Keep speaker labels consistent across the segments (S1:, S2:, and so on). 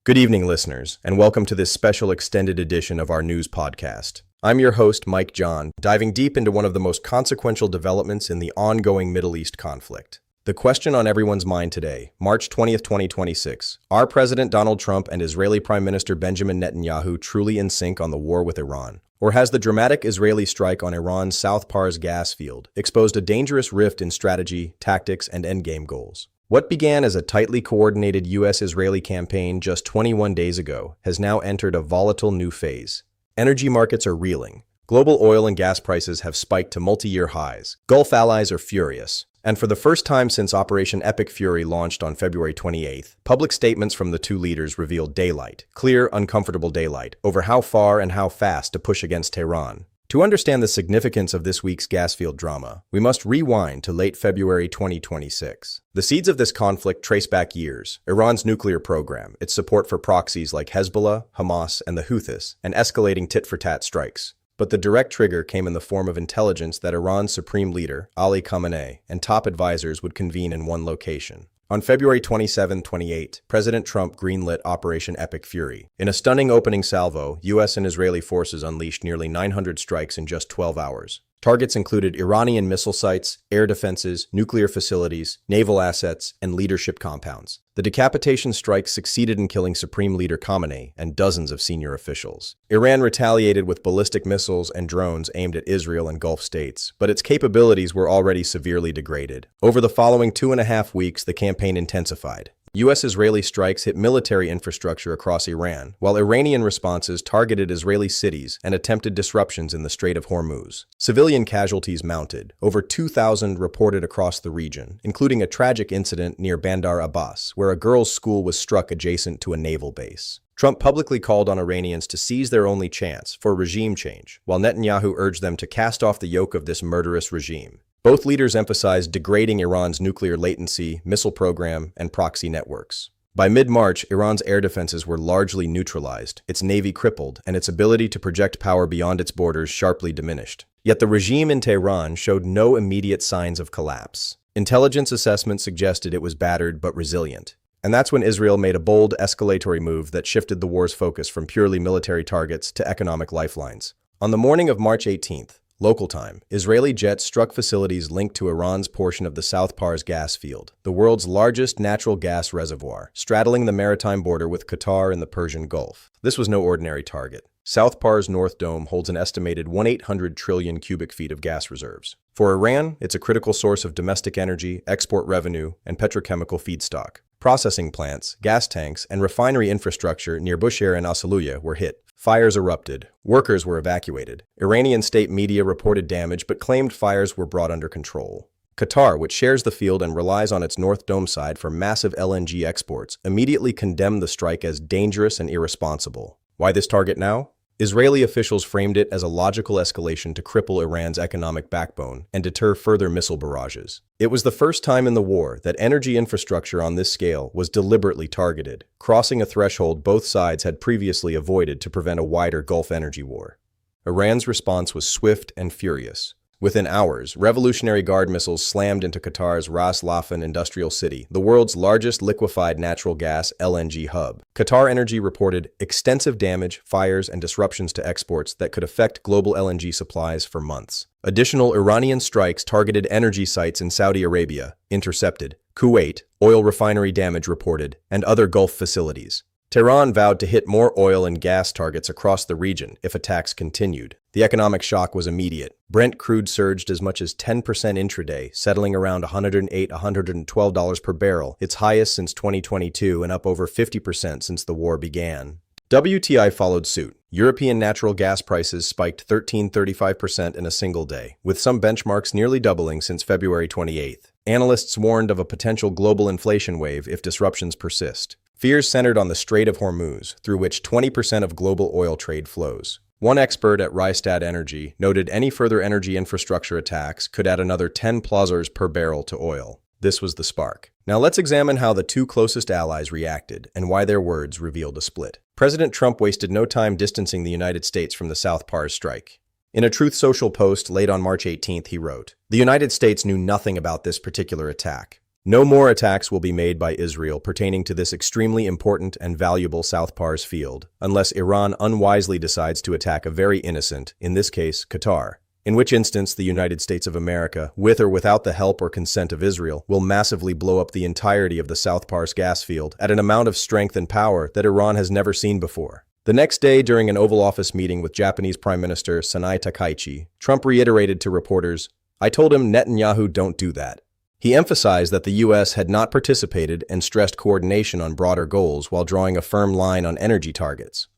S1: Good evening, listeners, and welcome to this special extended edition of our news podcast. I'm your host, Mike John, diving deep into one of the most consequential developments in the ongoing Middle East conflict. The question on everyone's mind today, March 20th, 2026, are President Donald Trump and Israeli Prime Minister Benjamin Netanyahu truly in sync on the war with Iran? Or has the dramatic Israeli strike on Iran's South Pars gas field exposed a dangerous rift in strategy, tactics, and endgame goals? What began as a tightly coordinated U.S.-Israeli campaign just 21 days ago has now entered a volatile new phase. Energy markets are reeling. Global oil and gas prices have spiked to multi-year highs. Gulf allies are furious. And for the first time since Operation Epic Fury launched on February 28th, public statements from the two leaders revealed daylight, clear, uncomfortable daylight, over how far and how fast to push against Tehran. To understand the significance of this week's gas field drama, we must rewind to late February 2026. The seeds of this conflict trace back years: Iran's nuclear program, its support for proxies like Hezbollah, Hamas, and the Houthis, and escalating tit-for-tat strikes. But the direct trigger came in the form of intelligence that Iran's supreme leader, Ali Khamenei, and top advisors would convene in one location. On February 27, 28, President Trump greenlit Operation Epic Fury. In a stunning opening salvo, U.S. and Israeli forces unleashed nearly 900 strikes in just 12 hours. Targets included Iranian missile sites, air defenses, nuclear facilities, naval assets, and leadership compounds. The decapitation strikes succeeded in killing Supreme Leader Khamenei and dozens of senior officials. Iran retaliated with ballistic missiles and drones aimed at Israel and Gulf states, but its capabilities were already severely degraded. Over the following 2.5 weeks, the campaign intensified. U.S.-Israeli strikes hit military infrastructure across Iran, while Iranian responses targeted Israeli cities and attempted disruptions in the Strait of Hormuz. Civilian casualties mounted, over 2,000 reported across the region, including a tragic incident near Bandar Abbas, where a girls' school was struck adjacent to a naval base. Trump publicly called on Iranians to seize their only chance for regime change, while Netanyahu urged them to cast off the yoke of this murderous regime. Both leaders emphasized degrading Iran's nuclear latency, missile program, and proxy networks. By mid-March, Iran's air defenses were largely neutralized, its navy crippled, and its ability to project power beyond its borders sharply diminished. Yet the regime in Tehran showed no immediate signs of collapse. Intelligence assessments suggested it was battered but resilient. And that's when Israel made a bold escalatory move that shifted the war's focus from purely military targets to economic lifelines. On the morning of March 18th, local time, Israeli jets struck facilities linked to Iran's portion of the South Pars gas field, the world's largest natural gas reservoir, straddling the maritime border with Qatar and the Persian Gulf. This was no ordinary target. South Pars North Dome holds an estimated 1,800 trillion cubic feet of gas reserves. For Iran, it's a critical source of domestic energy, export revenue, and petrochemical feedstock. Processing plants, gas tanks, and refinery infrastructure near Bushehr and Asaluya were hit. Fires erupted. Workers were evacuated. Iranian state media reported damage but claimed fires were brought under control. Qatar, which shares the field and relies on its North Dome side for massive LNG exports, immediately condemned the strike as dangerous and irresponsible. Why this target now? Israeli officials framed it as a logical escalation to cripple Iran's economic backbone and deter further missile barrages. It was the first time in the war that energy infrastructure on this scale was deliberately targeted, crossing a threshold both sides had previously avoided to prevent a wider Gulf energy war. Iran's response was swift and furious. Within hours, Revolutionary Guard missiles slammed into Qatar's Ras Laffan industrial city, the world's largest liquefied natural gas (LNG) hub. Qatar Energy reported extensive damage, fires, and disruptions to exports that could affect global LNG supplies for months. Additional Iranian strikes targeted energy sites in Saudi Arabia, intercepted, Kuwait, oil refinery damage reported, and other Gulf facilities. Tehran vowed to hit more oil and gas targets across the region if attacks continued. The economic shock was immediate. Brent crude surged as much as 10% intraday, settling around $108–112 per barrel, its highest since 2022 and up over 50% since the war began. WTI followed suit. European natural gas prices spiked 13–35% in a single day, with some benchmarks nearly doubling since February 28th. Analysts warned of a potential global inflation wave if disruptions persist. Fears centered on the Strait of Hormuz, through which 20% of global oil trade flows. One expert at Rystad Energy noted any further energy infrastructure attacks could add another $10 per barrel to oil. This was the spark. Now let's examine how the two closest allies reacted and why their words revealed a split. President Trump wasted no time distancing the United States from the South Pars strike. In a Truth Social post late on March 18th, he wrote, "The United States knew nothing about this particular attack. No more attacks will be made by Israel pertaining to this extremely important and valuable South Pars field, unless Iran unwisely decides to attack a very innocent, in this case, Qatar. In which instance, the United States of America, with or without the help or consent of Israel, will massively blow up the entirety of the South Pars gas field at an amount of strength and power that Iran has never seen before. The next day, during an Oval Office meeting with Japanese Prime Minister Sanai Takaichi, Trump reiterated to reporters, "I told him, Netanyahu, don't do that." He emphasized that the U.S. had not participated and stressed coordination on broader goals while drawing a firm line on energy targets.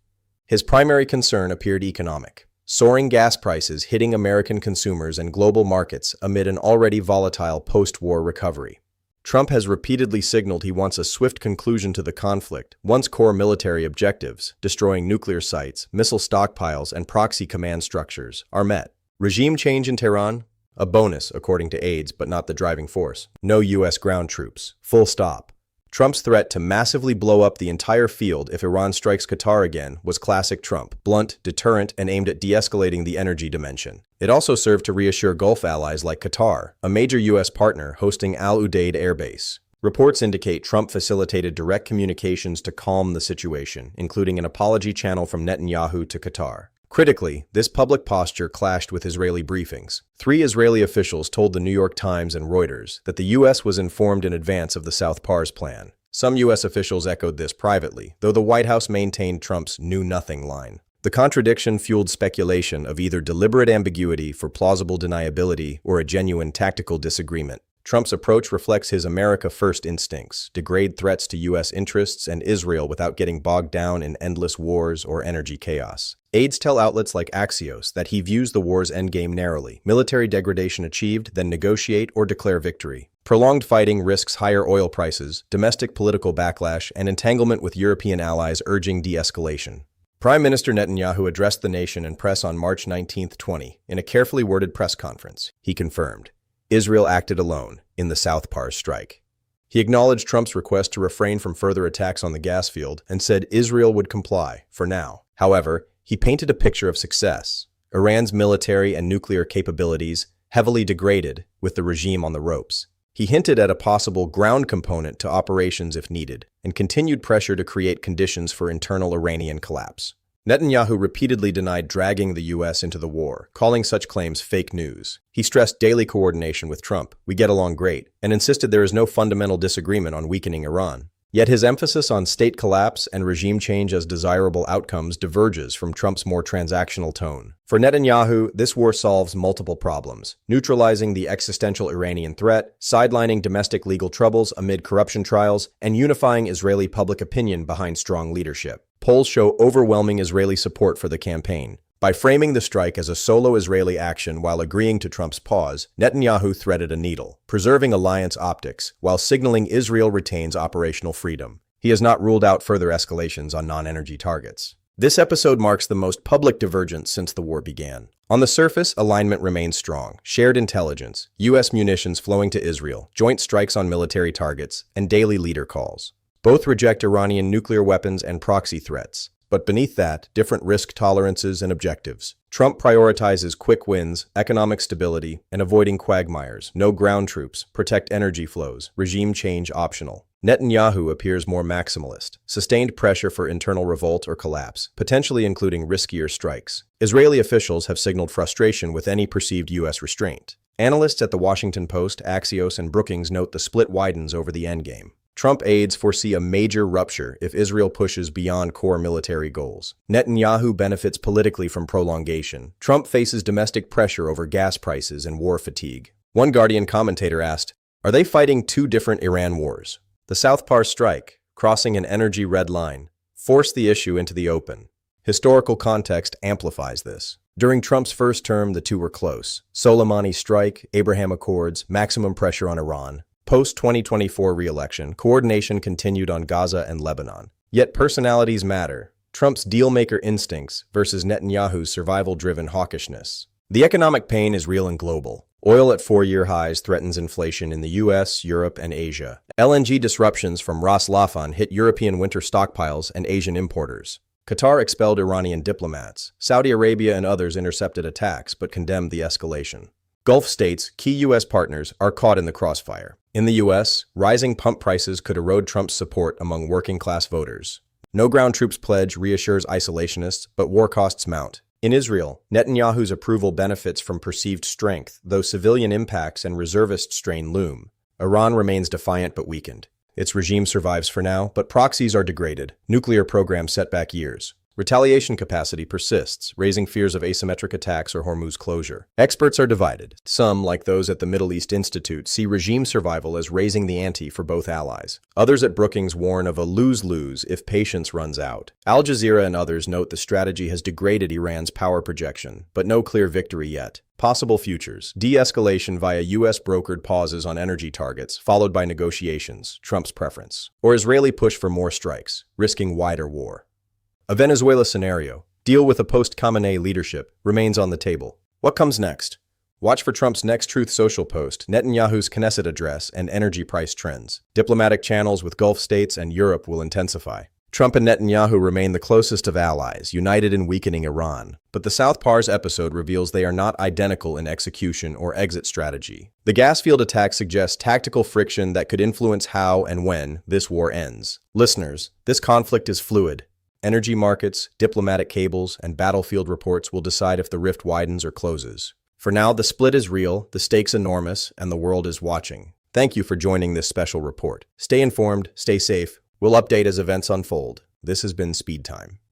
S1: His primary concern appeared economic. Soaring gas prices hitting American consumers and global markets amid an already volatile post-war recovery. Trump has repeatedly signaled he wants a swift conclusion to the conflict once core military objectives, destroying nuclear sites, missile stockpiles, and proxy command structures, are met. Regime change in Tehran? A bonus, according to aides, but not the driving force. No U.S. ground troops. Full stop. Trump's threat to massively blow up the entire field if Iran strikes Qatar again was classic Trump, blunt, deterrent, and aimed at de-escalating the energy dimension. It also served to reassure Gulf allies like Qatar, a major U.S. partner hosting Al Udeid Air Base. Reports indicate Trump facilitated direct communications to calm the situation, including an apology channel from Netanyahu to Qatar. Critically, this public posture clashed with Israeli briefings. 3 Israeli officials told the New York Times and Reuters that the U.S. was informed in advance of the South Pars plan. Some U.S. officials echoed this privately, though the White House maintained Trump's knew-nothing line. The contradiction fueled speculation of either deliberate ambiguity for plausible deniability or a genuine tactical disagreement. Trump's approach reflects his America First instincts, degrade threats to U.S. interests and Israel without getting bogged down in endless wars or energy chaos. Aides tell outlets like Axios that he views the war's endgame narrowly: military degradation achieved, then negotiate or declare victory. Prolonged fighting risks higher oil prices, domestic political backlash, and entanglement with European allies urging de-escalation. Prime Minister Netanyahu addressed the nation and press on March 19, 2020. In a carefully worded press conference, he confirmed, Israel acted alone in the South Pars strike. He acknowledged Trump's request to refrain from further attacks on the gas field and said Israel would comply, for now. However, he painted a picture of success. Iran's military and nuclear capabilities heavily degraded with the regime on the ropes. He hinted at a possible ground component to operations if needed, and continued pressure to create conditions for internal Iranian collapse. Netanyahu repeatedly denied dragging the U.S. into the war, calling such claims fake news. He stressed daily coordination with Trump, "We get along great," and insisted there is no fundamental disagreement on weakening Iran. Yet his emphasis on state collapse and regime change as desirable outcomes diverges from Trump's more transactional tone. For Netanyahu, this war solves multiple problems: neutralizing the existential Iranian threat, sidelining domestic legal troubles amid corruption trials, and unifying Israeli public opinion behind strong leadership. Polls show overwhelming Israeli support for the campaign. By framing the strike as a solo Israeli action while agreeing to Trump's pause, Netanyahu threaded a needle, preserving alliance optics while signaling Israel retains operational freedom. He has not ruled out further escalations on non-energy targets. This episode marks the most public divergence since the war began. On the surface, alignment remains strong. Shared intelligence, U.S. munitions flowing to Israel, joint strikes on military targets, and daily leader calls. Both reject Iranian nuclear weapons and proxy threats. But beneath that, different risk tolerances and objectives. Trump prioritizes quick wins, economic stability, and avoiding quagmires. No ground troops, protect energy flows, regime change optional. Netanyahu appears more maximalist. Sustained pressure for internal revolt or collapse, potentially including riskier strikes. Israeli officials have signaled frustration with any perceived U.S. restraint. Analysts at the Washington Post, Axios, and Brookings note the split widens over the endgame. Trump aides foresee a major rupture if Israel pushes beyond core military goals. Netanyahu benefits politically from prolongation. Trump faces domestic pressure over gas prices and war fatigue. One Guardian commentator asked, "Are they fighting 2 different Iran wars?" The South Pars strike, crossing an energy red line, forced the issue into the open. Historical context amplifies this. During Trump's first term, the 2 were close. Soleimani strike, Abraham Accords, maximum pressure on Iran. Post-2024 re-election, coordination continued on Gaza and Lebanon. Yet personalities matter. Trump's deal-maker instincts versus Netanyahu's survival-driven hawkishness. The economic pain is real and global. Oil at 4-year highs threatens inflation in the US, Europe, and Asia. LNG disruptions from Ras Laffan hit European winter stockpiles and Asian importers. Qatar expelled Iranian diplomats. Saudi Arabia and others intercepted attacks but condemned the escalation. Gulf states, key U.S. partners, are caught in the crossfire. In the U.S., rising pump prices could erode Trump's support among working-class voters. No ground troops pledge reassures isolationists, but war costs mount. In Israel, Netanyahu's approval benefits from perceived strength, though civilian impacts and reservist strain loom. Iran remains defiant but weakened. Its regime survives for now, but proxies are degraded. Nuclear programs set back years. Retaliation capacity persists, raising fears of asymmetric attacks or Hormuz closure. Experts are divided. Some, like those at the Middle East Institute, see regime survival as raising the ante for both allies. Others at Brookings warn of a lose-lose if patience runs out. Al Jazeera and others note the strategy has degraded Iran's power projection, but no clear victory yet. Possible futures: de-escalation via U.S.-brokered pauses on energy targets, followed by negotiations, Trump's preference. Or Israeli push for more strikes, risking wider war. A Venezuela scenario, deal with a post-Khamenei leadership, remains on the table. What comes next? Watch for Trump's next Truth Social post, Netanyahu's Knesset address, and energy price trends. Diplomatic channels with Gulf states and Europe will intensify. Trump and Netanyahu remain the closest of allies, united in weakening Iran. But the South Pars episode reveals they are not identical in execution or exit strategy. The gas field attack suggests tactical friction that could influence how and when this war ends. Listeners, this conflict is fluid. Energy markets, diplomatic cables, and battlefield reports will decide if the rift widens or closes. For now, the split is real, the stakes enormous, and the world is watching. Thank you for joining this special report. Stay informed, stay safe. We'll update as events unfold. This has been Speed Time.